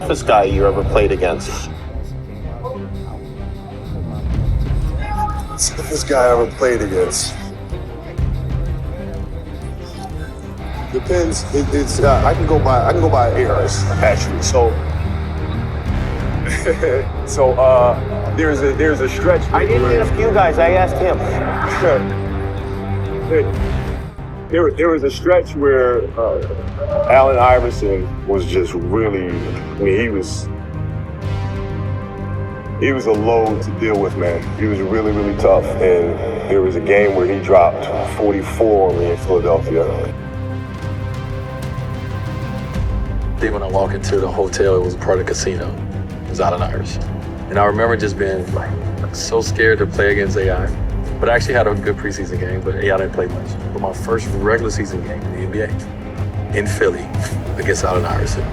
toughest guy you ever played against? Toughest guy I ever played against. Depends. I can go by eras actually. So there's a stretch. I didn't ask you guys. I asked him. There was a stretch where Allen Iverson was just really. I mean, he was a load to deal with, man. He was really, really tough. And there was a game where he dropped 44 on me in Philadelphia. When I walked into the hotel, it was a part of the casino. It was Allen Iverson. And I remember just being so scared to play against AI. But I actually had a good preseason game, but AI didn't play much. But my first regular season game in the NBA, in Philly, against Allen Iverson,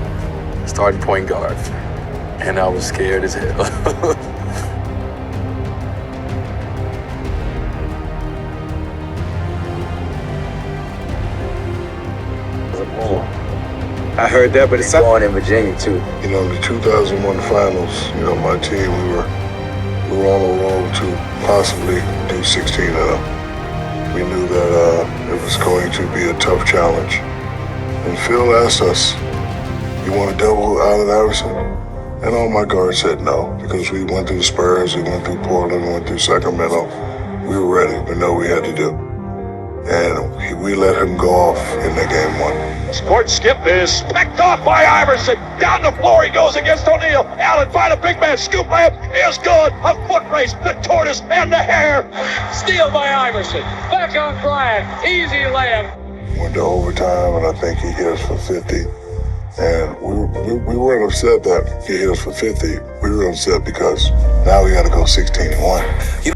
starting point guard. And I was scared as hell. I heard that, but it's going in Virginia too. You know, the 2001 finals, you know, my team, we were on a roll to possibly do 16-0. We knew that it was going to be a tough challenge. And Phil asked us, "You want to double Allen Iverson?" And all my guards said no, because we went through the Spurs, we went through Portland, we went through Sacramento. We were ready, but no, we had to do. And we let him go off in the game one. Court skip is picked off by Iverson. Down the floor he goes against O'Neal. Allen find a big man. Scoop layup is good. A foot race, the tortoise and the hare. Steal by Iverson. Back on Bryant. Easy layup. Went to overtime, and I think he hit us for 50. And we weren't upset that he hit us for 50. We were upset because now we got to go 16-1.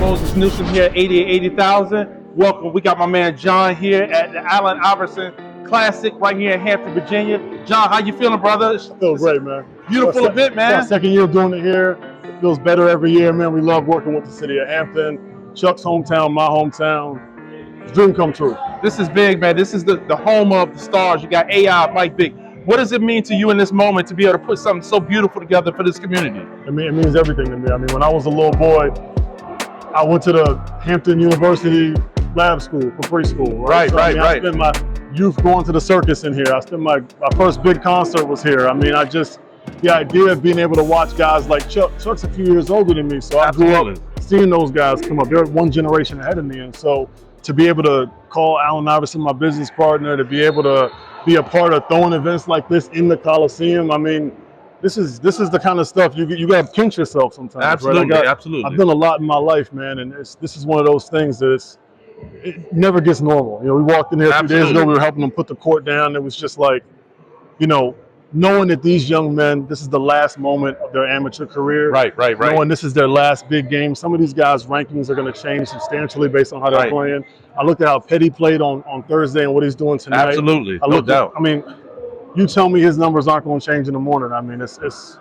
Moses Newsom here at 80,000. Welcome. We got my man John here at the Allen Iverson Classic right here in Hampton, Virginia. John, how you feeling, brother? Feels great, man. Beautiful event, man. It's our second year doing it here. It feels better every year, man. We love working with the city of Hampton. Chuck's hometown, my hometown. It's a dream come true. This is big, man. This is the home of the stars. You got AI, Mike Vick. What does it mean to you in this moment to be able to put something so beautiful together for this community? I mean, it means everything to me. I mean, when I was a little boy, I went to the Hampton University lab school for preschool. Right, I spent my youth going to the circus in here. I spent my first big concert was here. I mean, the idea of being able to watch guys like Chuck. Chuck's a few years older than me, so I grew up seeing those guys come up. They're one generation ahead of me, and so to be able to call Allen Iverson my business partner, to be able to be a part of throwing events like this in the Coliseum, I mean, this is the kind of stuff you got to pinch yourself sometimes. Absolutely, right? absolutely. I've done a lot in my life, man, and this is one of those things that it never gets normal. You know, we walked in here a few days ago, we were helping them put the court down. It was just like, you know, knowing that these young men, this is the last moment of their amateur career. Right. Knowing this is their last big game. Some of these guys' rankings are going to change substantially based on how they're playing. I looked at how Petty played on Thursday and what he's doing tonight. Absolutely, no doubt. I mean, you tell me his numbers aren't going to change in the morning. I mean, it's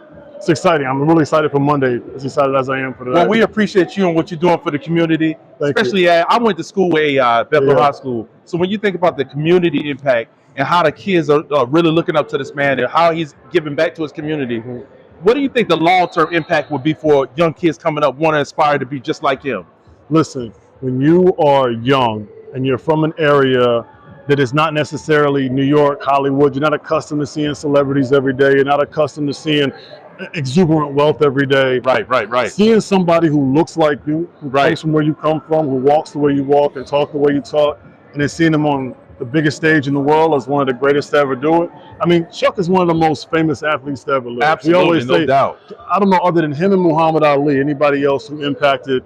exciting. I'm really excited for Monday, as excited as I am for today. Well, we appreciate you and what you're doing for the community. Especially, I went to school with AI, Bethel High School. So when you think about the community impact and how the kids are really looking up to this man and how he's giving back to his community, what do you think the long-term impact would be for young kids coming up want to aspire to be just like him? Listen, when you are young and you're from an area that is not necessarily New York, Hollywood, you're not accustomed to seeing celebrities every day, you're not accustomed to seeing exuberant wealth every day. Right. Seeing somebody who looks like you, who comes from where you come from, who walks the way you walk and talk the way you talk, and then seeing them on the biggest stage in the world as one of the greatest to ever do it. I mean, Chuck is one of the most famous athletes to ever live. Absolutely, we always no say, doubt. I don't know, other than him and Muhammad Ali, anybody else who impacted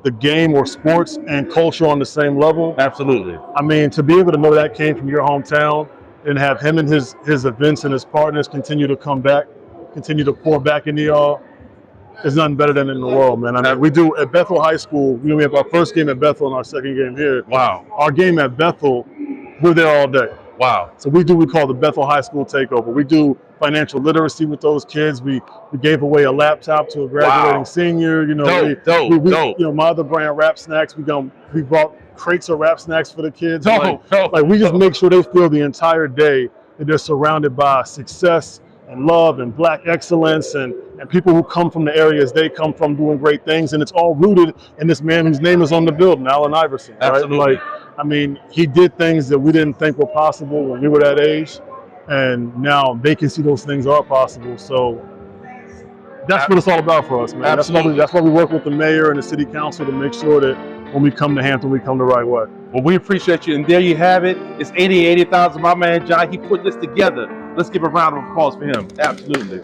the game or sports and culture on the same level. Absolutely. I mean, to be able to know that came from your hometown and have him and his events and his partners continue to come back, continue to pour back into y'all, there's nothing better than in the world, man. I mean, we do at Bethel High School, we have our first game at Bethel and our second game here. Wow. Our game at Bethel, we're there all day. Wow. So we call the Bethel High School Takeover. We do financial literacy with those kids. We gave away a laptop to a graduating senior. You know, dope. You know, my other brand, Rap Snacks, we brought crates of Rap Snacks for the kids. Dope. Like we just make sure they feel the entire day that they're surrounded by success and love and Black excellence and people who come from the areas they come from doing great things. And it's all rooted in this man whose name is on the building, Allen Iverson. Right? Absolutely. Like, I mean, he did things that we didn't think were possible when we were that age. And now they can see those things are possible. So that's what it's all about for us, man. Absolutely. That's why we work with the mayor and the city council to make sure that when we come to Hampton, we come the right way. Well, we appreciate you. And there you have it. It's 80,000. My man, John, he put this together. Let's give a round of applause for him. Absolutely.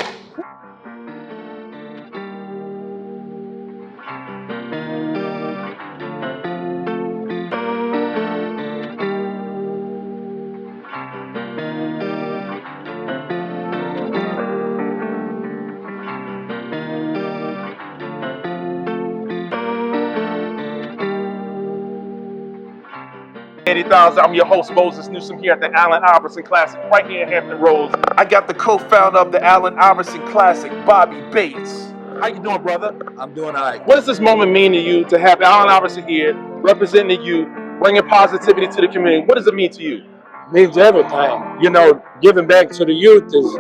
I'm your host, Moses Newsom, here at the Allen Iverson Classic, right here in Hampton Roads. I got the co-founder of the Allen Iverson Classic, Bobby Bates. How you doing, brother? I'm doing all right. What does this moment mean to you to have Allen Iverson here, representing you, bringing positivity to the community? What does it mean to you? It means everything. You know, giving back to the youth is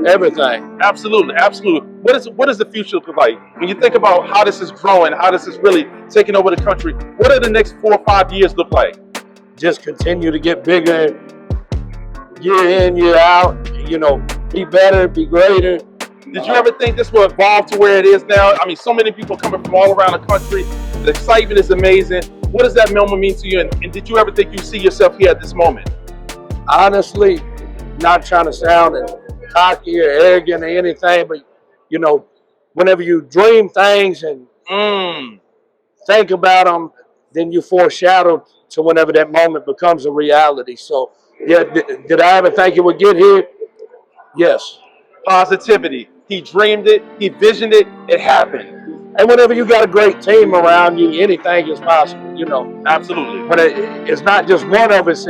everything. Absolutely. What does the future look like? When you think about how this is growing, how this is really taking over the country, what do the next 4 or 5 years look like? Just continue to get bigger, year in, year out, you know, be better, be greater. Did you ever think this will evolve to where it is now? I mean, so many people coming from all around the country. The excitement is amazing. What does that moment mean to you? And did you ever think you see yourself here at this moment? Honestly, not trying to sound cocky or arrogant or anything, but, you know, whenever you dream things and think about them, then you foreshadow to whenever that moment becomes a reality. So, yeah, did I ever think it would get here? Yes. Positivity. He dreamed it. He visioned it. It happened. And whenever you got a great team around you, anything is possible, you know. Absolutely. But it's not just one of us.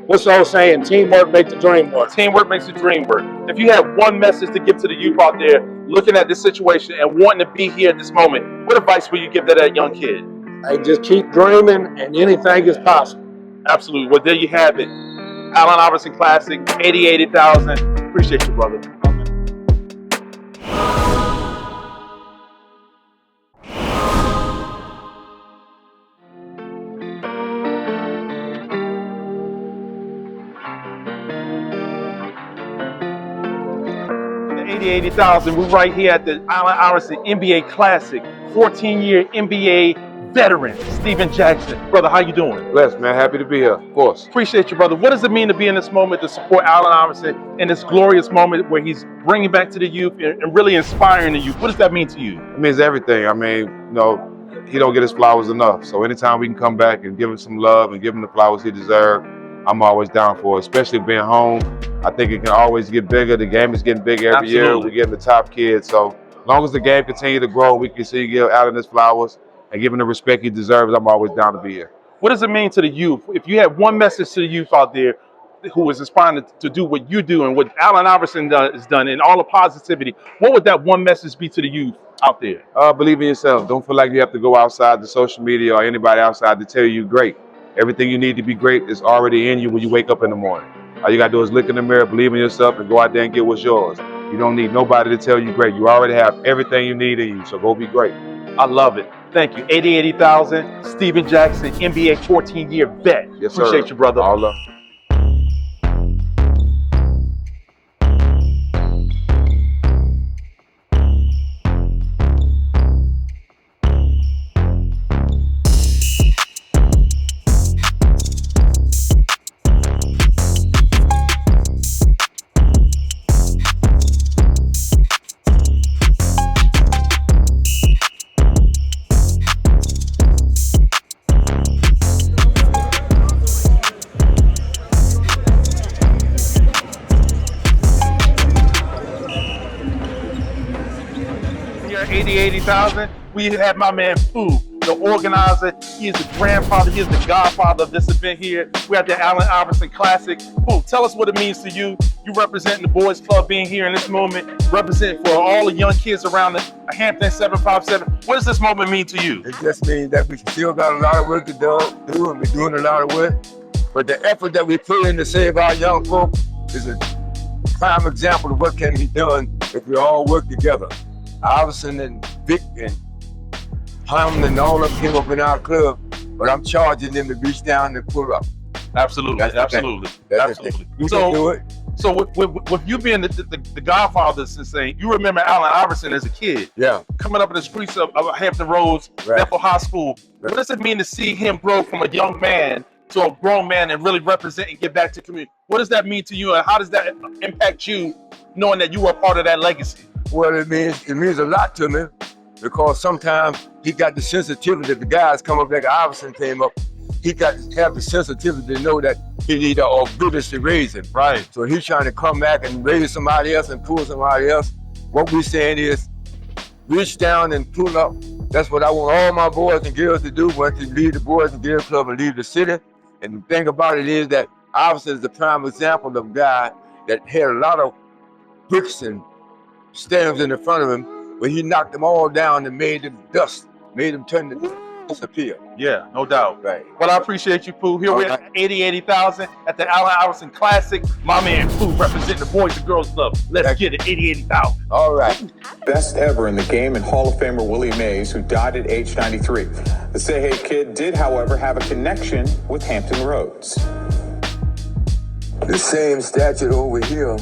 What's the old saying? Teamwork makes the dream work. Teamwork makes the dream work. If you had one message to give to the youth out there looking at this situation and wanting to be here at this moment, what advice would you give to that young kid? Hey, just keep dreaming and anything is possible. Absolutely. Well, there you have it. Allen Iverson Classic, 80,000. Appreciate you, brother. The 80,000. We're right here at the Allen Iverson NBA Classic. 14-year NBA veteran, Stephen Jackson. Brother, how you doing? Blessed, man. Happy to be here, of course. Appreciate you, brother. What does it mean to be in this moment to support Allen Iverson in this glorious moment where he's bringing back to the youth and really inspiring the youth? What does that mean to you? It means everything. I mean, you know, he don't get his flowers enough. So anytime we can come back and give him some love and give him the flowers he deserves, I'm always down for it, especially being home. I think it can always get bigger. The game is getting bigger every year. We're getting the top kids. So as long as the game continue to grow, we can see you give Allen his flowers and give him the respect he deserves. I'm always down to be here. What does it mean to the youth? If you had one message to the youth out there who is inspiring to do what you do and what Allen Iverson has done and all the positivity, what would that one message be to the youth out there? Believe in yourself. Don't feel like you have to go outside the social media or anybody outside to tell you you're great. Everything you need to be great is already in you when you wake up in the morning. All you got to do is look in the mirror, believe in yourself, and go out there and get what's yours. You don't need nobody to tell you great. You already have everything you need in you, so go be great. I love it. Thank you. 80,000, Steven Jackson, NBA 14-year vet. Yes, sir. Appreciate you, brother. All love. Here at 80,000, we have my man Pooh, the organizer. He is the grandfather, he is the godfather of this event here. We're at the Allen Iverson Classic. Pooh, tell us what it means to you. You representing the Boys Club being here in this moment, representing for all the young kids around the Hampton 757. What does this moment mean to you? It just means that we still got a lot of work to do, and we're doing a lot of work. But the effort that we put in to save our young folk is a prime example of what can be done if we all work together. Iverson and Vic and Hammond and all of them came up in our club, but I'm charging them to reach down and pull up. Absolutely, absolutely, absolutely. So with you being the godfathers and saying, you remember Allen Iverson as a kid, coming up in the streets of Hampton Roads, Bethel High School. What does it mean to see him grow from a young man to a grown man and really represent and give back to the community? What does that mean to you, and how does that impact you, knowing that you were part of that legacy? Well, it means a lot to me, because sometimes he got the sensitivity. The guys come up like Iverson came up, he got to have the sensitivity to know that he need a British to raise him. Right. So he's trying to come back and raise somebody else and pull somebody else. What we're saying is, reach down and pull up. That's what I want all my boys and girls to do, once they leave the Boys and Girls Club and leave the city. And the thing about it is that Iverson is the prime example of a guy that had a lot of bricks and stands in the front of him, but he knocked them all down and made them dust, made them turn to disappear. Yeah, no doubt. Right. Well, I appreciate you, Pooh. Here we're at 80,000 at the Allen Iverson Classic. My man Pooh representing the Boys and Girls Club. Let's get it, 80,000. All right. Best ever in the game and Hall of Famer Willie Mays, who died at age 93. The Say Hey Kid did, however, have a connection with Hampton Roads. The same statue over here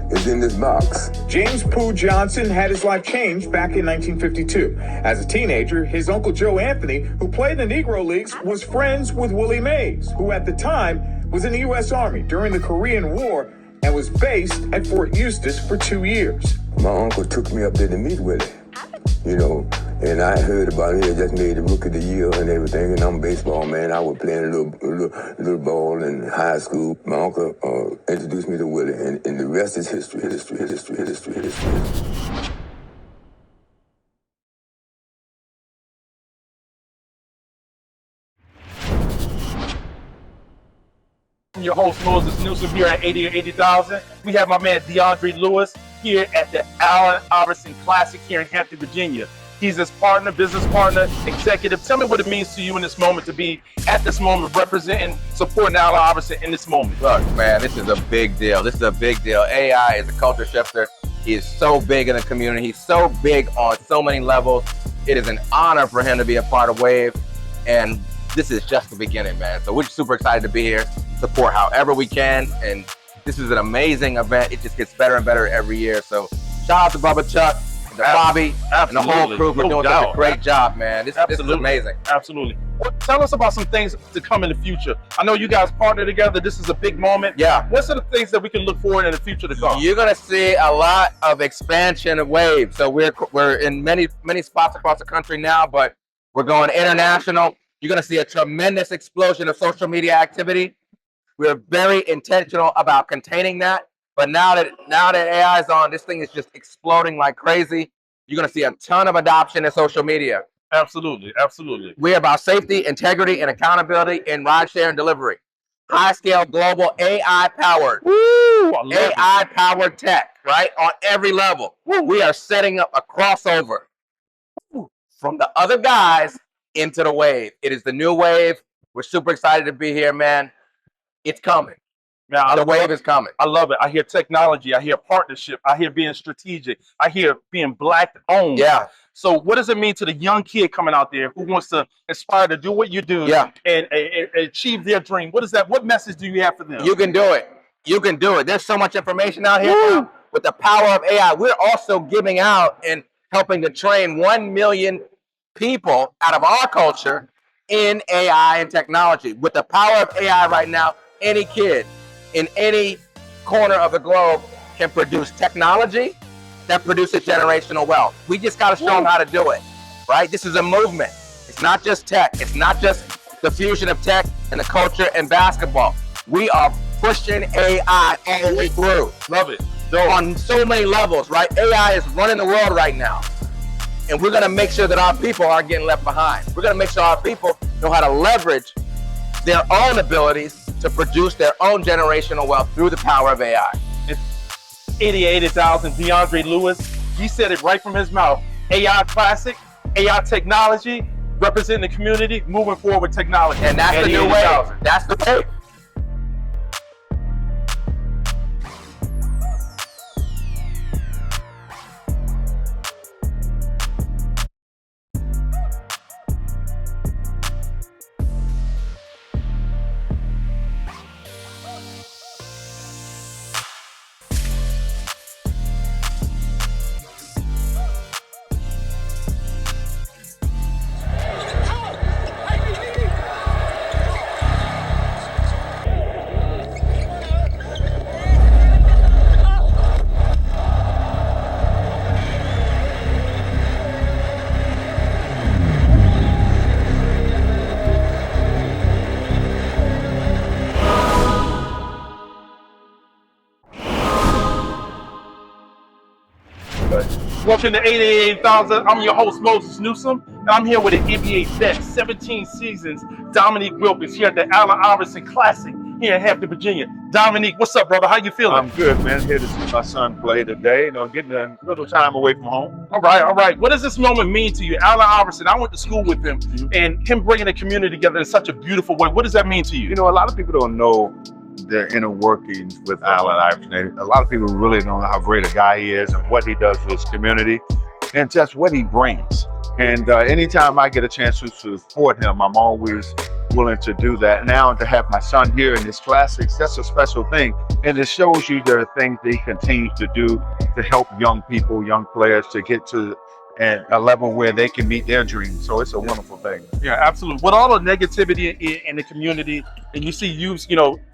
is in this box. James Pooh Johnson had his life changed back in 1952. As a teenager, his uncle Joe Anthony, who played in the Negro Leagues, was friends with Willie Mays, who at the time was in the U.S. Army during the Korean War and was based at Fort Eustis for 2 years. My uncle took me up there to meet Willie, and I heard about it. He just made the Rookie of the Year and everything, and I'm a baseball man. I was playing a little ball in high school. My uncle introduced me to Willie, and the rest is history. Your host, Moses Newsom, here at 80,000. We have my man DeAndre Lewis here at the Allen Iverson Classic here in Hampton, Virginia. He's his partner, business partner, executive. Tell me what it means to you in this moment to be at this moment representing, supporting Allen Iverson in this moment. Look, man, this is a big deal. This is a big deal. AI is a culture shifter. He is so big in the community. He's so big on so many levels. It is an honor for him to be a part of Wave. And this is just the beginning, man. So we're super excited to be here, support however we can. And this is an amazing event. It just gets better and better every year. So shout out to Bubba Chuck, to Bobby, and the whole crew for doing such a great job, man. This is amazing. Absolutely. Tell us about some things to come in the future. I know you guys partner together. This is a big moment. Yeah. What's the things that we can look forward in the future to come? You're gonna see a lot of expansion of Wave. So we're in many spots across the country now, but we're going international. You're gonna see a tremendous explosion of social media activity. We're very intentional about containing that. But now that AI is on, this thing is just exploding like crazy. You're going to see a ton of adoption in social media. Absolutely, absolutely. We're about safety, integrity, and accountability in rideshare and delivery. High-scale, global, AI-powered. AI-powered tech, right? On every level. We are setting up a crossover from the other guys into the wave. It is the new wave. We're super excited to be here, man. It's coming. Now, the wave is coming. I love it. I hear technology. I hear partnership. I hear being strategic. I hear being Black owned. Yeah. So what does it mean to the young kid coming out there who wants to aspire to do what you do and achieve their dream? What is that? What message do you have for them? You can do it. You can do it. There's so much information out here now. With the power of AI. We're also giving out and helping to train 1 million people out of our culture in AI and technology. With the power of AI right now, any kid in any corner of the globe can produce technology that produces generational wealth. We just got to show them how to do it, right? This is a movement. It's not just tech. It's not just the fusion of tech and the culture and basketball. We are pushing AI all the way through. Love it. On so many levels, right? AI is running the world right now. And we're going to make sure that our people aren't getting left behind. We're going to make sure our people know how to leverage their own abilities to produce their own generational wealth through the power of AI. It's 80,000 DeAndre Lewis. He said it right from his mouth. AI Classic, AI technology, representing the community, moving forward with technology. And that's the new wave. That's the wave. Welcome to 88,000. I'm your host, Moses Newsom, and I'm here with an NBA vet, 17 seasons, Dominique Wilkins, here at the Allen Iverson Classic here in Hampton, Virginia. Dominique, what's up, brother? How you feeling? I'm good, man. Here to see my son play today. You know, getting a little time away from home. All right, all right. What does this moment mean to you? Allen Iverson, I went to school with him, and him bringing the community together in such a beautiful way. What does that mean to you? You know, a lot of people don't know the inner workings with Allen Iverson. A lot of people really don't know how great a guy he is and what he does for his community and just what he brings. And anytime I get a chance to support him, I'm always willing to do that. Now to have my son here in this classics, that's a special thing. And it shows you the things that he continues to do to help young people, young players to get to a level where they can meet their dreams. So it's a wonderful thing. Yeah, absolutely. With all the negativity in the community, and you see youth,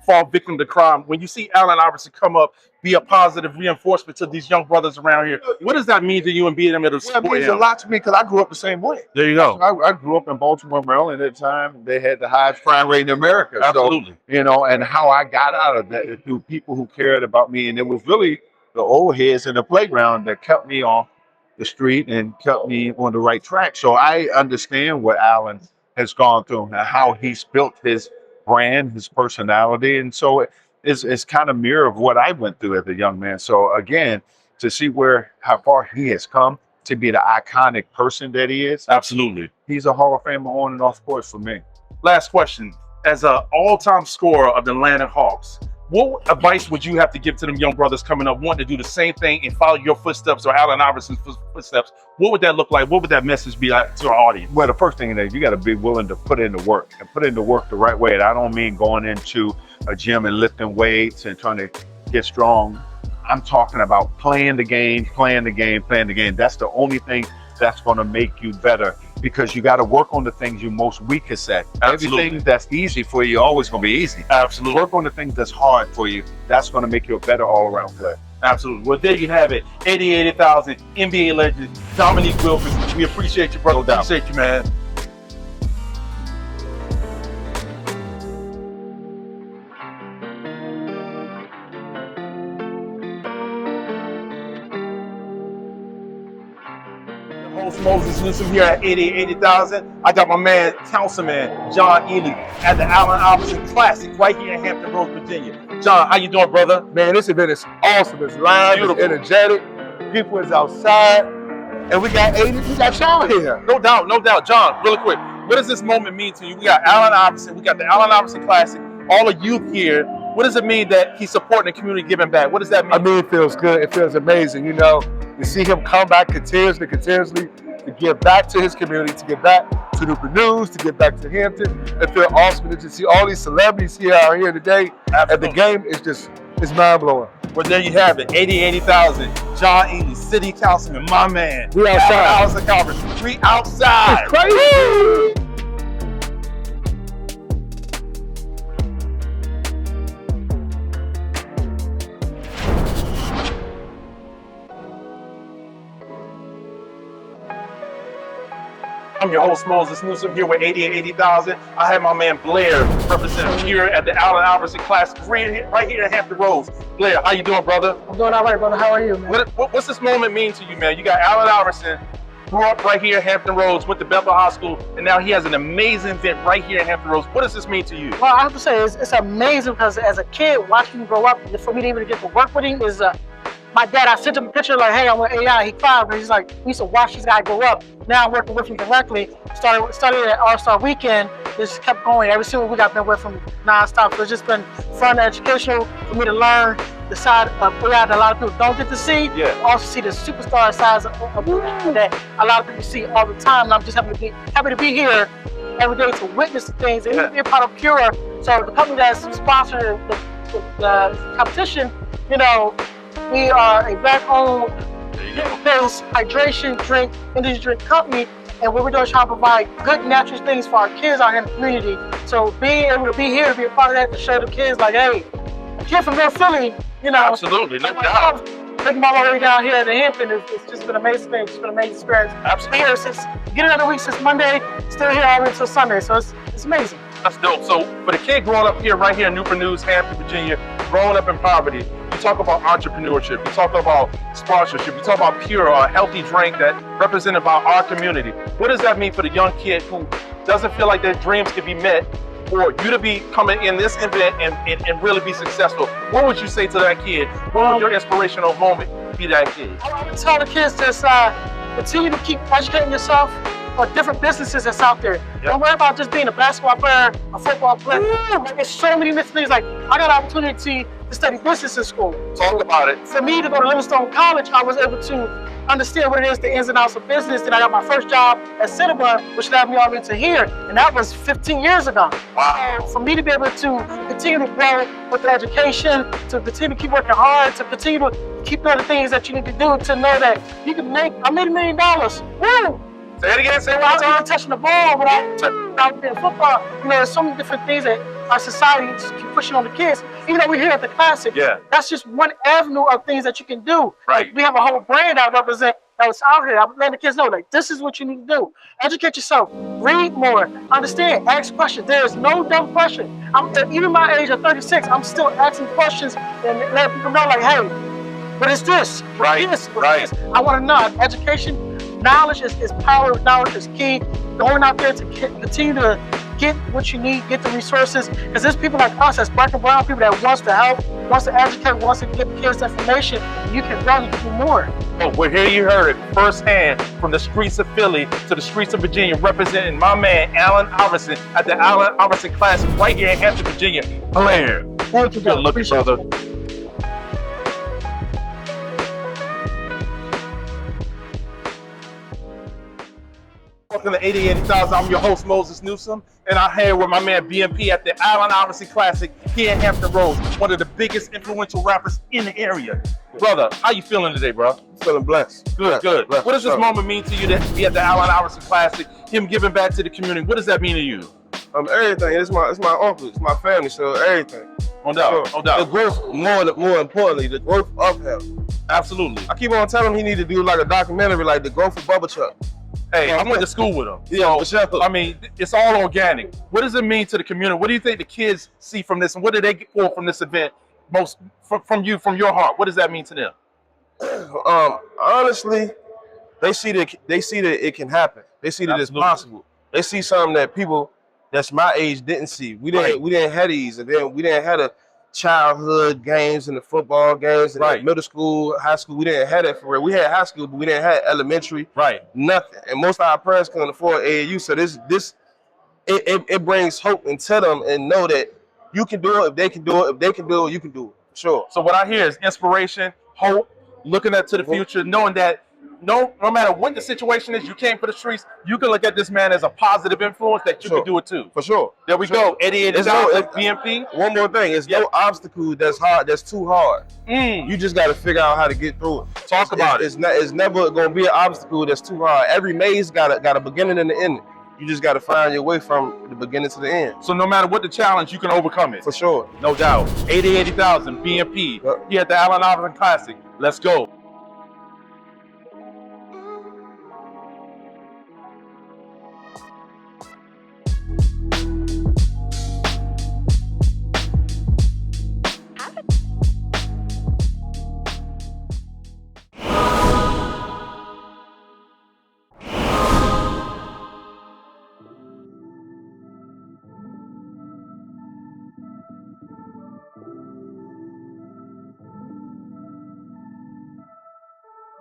fall victim to crime, when you see Allen Iverson come up, be a positive reinforcement to these young brothers around here, what does that mean to you and being able to support It means a lot to me because I grew up the same way. There you go. I grew up in Baltimore, Maryland. At the time, they had the highest crime rate in America. Absolutely. So, and how I got out of that through people who cared about me. And it was really the old heads in the playground that kept me off the street and kept me on the right track. So I understand what Allen has gone through and how he's built his brand, his personality. And so it's kind of mirror of what I went through as a young man. So again, to see how far he has come to be the iconic person that he is. Absolutely. He's a Hall of Famer on and off course for me. Last question. As an all-time scorer of the Atlanta Hawks, what advice would you have to give to them young brothers coming up, wanting to do the same thing and follow your footsteps or Allen Iverson's footsteps? What would that look like? What would that message be like to our audience? Well, the first thing is you got to be willing to put in the work and put in the work the right way. And I don't mean going into a gym and lifting weights and trying to get strong. I'm talking about playing the game. That's the only thing that's going to make you better, because you got to work on the things you're most weakest at. Absolutely. Everything that's easy for you always going to be easy. Absolutely. Work on the things that's hard for you. That's going to make you a better all-around player. Absolutely. Well, there you have it. 88,000 NBA legend, Dominique Wilkins. We appreciate you, brother. No doubt. Appreciate you, man. Host Moses Newsom here at 80,000. I got my man, Councilman John Ely at the Allen Iverson Classic right here in Hampton Roads, Virginia. John, how you doing, brother? Man, this event is awesome. It's live, it's energetic. People is outside, and we got y'all here. No doubt, no doubt. John, really quick, what does this moment mean to you? We got Allen Iverson, we got the Allen Iverson Classic, all the youth here. What does it mean that he's supporting the community, giving back? What does that mean? I mean, it feels good. It feels amazing. You know, you see him come back continuously to give back to his community, to give back to Newport News, to give back to Hampton. It feels awesome to see all these celebrities here out here today. Absolutely. And the game is just, it's mind-blowing. Well, there you have it, 80,000. John Ely, City Councilman, my man. We outside. Allen Conference. We outside. It's crazy. I'm your host, Moses Newsom, here with 80,000. I have my man Blair representing here at the Allen Iverson Classic right here in Hampton Roads. Blair, how you doing, brother? I'm doing all right, brother. How are you, man? What's this moment mean to you, man? You got Allen Iverson, grew up right here in Hampton Roads, went to Bethel High School, and now he has an amazing event right here in Hampton Roads. What does this mean to you? Well, I have to say, it's amazing because as a kid, watching him grow up, for me to even get to work with him is, my dad, I sent him a picture like, hey, I'm with AI. He cried, but he's like, we used to watch this guy grow up. Now I'm working with him directly. Started at All-Star Weekend. Just kept going. Every single week I've been with him nonstop. So it's just been fun, educational for me to learn the side of AI that a lot of people don't get to see. Yeah. Also see the superstar sides of that a lot of people see all the time. And I'm just happy to be here every day to witness the things and be a part of Pure. So the company that's sponsoring the competition, you know, we are a black-owned, based hydration industry drink company, and what we're doing is trying to provide good natural things for our kids out here in the community. So being able to be here to be a part of that, to show the kids like, hey, a kid from North Philly, you know. Absolutely, no doubt. Taking my way down here in the Hampton, it's just been an amazing thing. It's been an amazing experience. Absolutely. Here since beginning of the week, since Monday, still here all the way until Sunday. So it's amazing. That's dope. So for the kid growing up here, right here in Newport News, Hampton, Virginia, growing up in poverty, you talk about entrepreneurship, you talk about sponsorship, you talk about Pure, a healthy drink that represented by our community. What does that mean for the young kid who doesn't feel like their dreams can be met, for you to be coming in this event and really be successful? What would you say to that kid? What would your inspirational moment be that kid? I would tell the kids just continue to keep educating yourself for different businesses that's out there. Yep. Don't worry about just being a basketball player, a football player. Like, there's so many different things. Like, I got an opportunity to study business in school. Talk about it. For me to go to Livingstone College, I was able to understand what it is, the ins and outs of business. Then I got my first job at Cinnabon, which led me all the way to here. And that was 15 years ago. Wow. So for me to be able to continue to grow with the education, to continue to keep working hard, to continue to keep doing the things that you need to do to know that you can make $1 million. Woo! Say it again, say it one Without time. even touching the ball, without being football. You know, there's so many different things that our society just keep pushing on the kids. Even though we're here at the Classic, that's just one avenue of things that you can do. Right. Like, we have a whole brand I represent that was out here. I'm letting the kids know, like, this is what you need to do. Educate yourself, read more, understand, ask questions. There is no dumb question. Even my age of 36, I'm still asking questions and letting people know, like, hey, what is this? Right, What is this? right. I want to know. Education, knowledge is power. Knowledge is key. Going out there to continue to get what you need, get the resources. Because there's people like us, as black and brown people, that wants to help, wants to educate, wants to give kids information. You can run, you can do more. Oh, well, here you heard it firsthand, from the streets of Philly to the streets of Virginia, representing my man, Allen Iverson, at the Allen Iverson Classic right here in Hampton, Virginia. Blair. Thank you, Good looking, brother. Welcome to 80,000. I'm your host, Moses Newsom, and I'm here with my man BMP at the Allen Iverson Classic here in Hampton Roads, one of the biggest influential rappers in the area. Brother, how you feeling today, bro? Feeling blessed. Good, good. Blessed. What does this moment mean to you to be at the Allen Iverson Classic, him giving back to the community? What does that mean to you? Everything. It's my uncle. It's my family. So everything. No doubt. So, No doubt. The growth, more importantly, the growth of him. Absolutely. I keep on telling him he need to do like a documentary, like the growth of Bubba Chuck. Hey, I went to school with him. Yeah, so, I mean, it's all organic. What does it mean to the community? What do you think the kids see from this, and what do they get from this event? Most from you, from your heart. What does that mean to them? Honestly, they see that it can happen. They see that it's possible. They see something that people that's my age didn't see. We didn't have these, and then we didn't have the childhood games and the football games and middle school, high school. We didn't have that for real. We had high school, but we didn't have elementary. Nothing. And most of our parents couldn't afford AAU. So it brings hope into them and know that you can do it. If they can do it, if they can do it, you can do it. Sure. So what I hear is inspiration, hope, looking up to the future, knowing that no matter what the situation is, you came for the streets, you can look at this man as a positive influence that you can do it too. For sure. There we go. 88,000 BMP. One more thing. It's no obstacle that's hard, that's too hard. You just got to figure out how to get through it. Talk about it. It's never going to be an obstacle that's too hard. Every maze got a beginning and an ending. You just got to find your way from the beginning to the end. So no matter what the challenge, you can overcome it. For sure. No doubt. 80,000 BMP here at the Allen Iverson Classic. Let's go.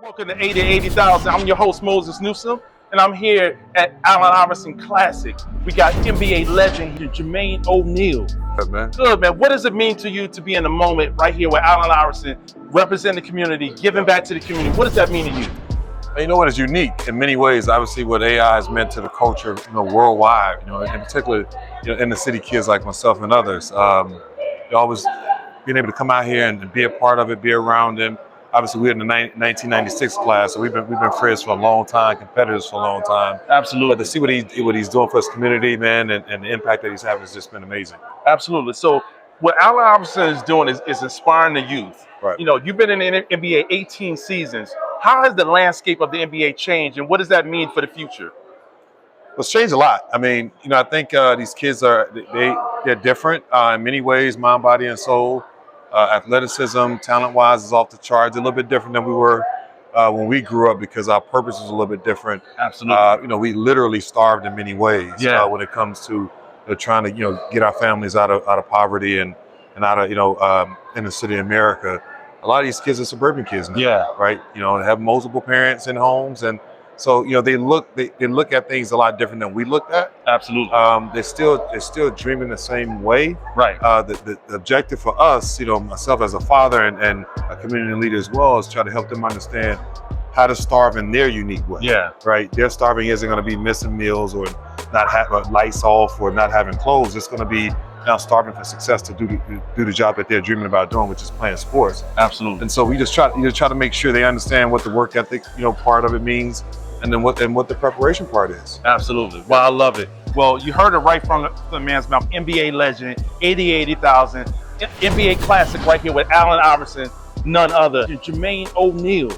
Welcome to 80,000. I'm your host, Moses Newsom, and I'm here at Allen Iverson Classic. We got NBA legend here, Jermaine O'Neal. Good, man. Good, man. What does it mean to you to be in the moment right here with Allen Iverson, representing the community, giving back to the community? What does that mean to you? You know what is unique in many ways, obviously what AI has meant to the culture, worldwide, in particular, in the city kids like myself and others. Always being able to come out here and be a part of it, be around them. Obviously, we're in the 1996 class, so we've been friends for a long time, competitors for a long time. Absolutely. But to see what he's doing for his community, man, and the impact that he's having has just been amazing. Absolutely. So what Allen Iverson is doing is inspiring the youth. Right. You've been in the NBA 18 seasons. How has the landscape of the NBA changed, and what does that mean for the future? Well, it's changed a lot. I mean, I think these kids they're different in many ways, mind, body, and soul. Athleticism, talent-wise, is off the charts. A little bit different than we were when we grew up because our purpose was a little bit different. Absolutely. We literally starved in many ways when it comes to trying to get our families out of poverty and out of in the city of America. A lot of these kids are suburban kids now, right? Have multiple parents in homes, and so they look at things a lot different than we looked at. Absolutely. They're still dreaming the same way. Right. The objective for us, myself as a father and a community leader as well, is try to help them understand how to starve in their unique way. Yeah. Right. Their starving isn't going to be missing meals or not having lights off or not having clothes. It's going to be now starving for success to do the job that they're dreaming about doing, which is playing sports. Absolutely. And so we just try to make sure they understand what the work ethic, part of it means, and then what the preparation part is. Absolutely. Well, I love it. Well, you heard it right from the man's mouth. NBA legend, 80,000, NBA Classic right here with Allen Iverson, none other than Jermaine O'Neal.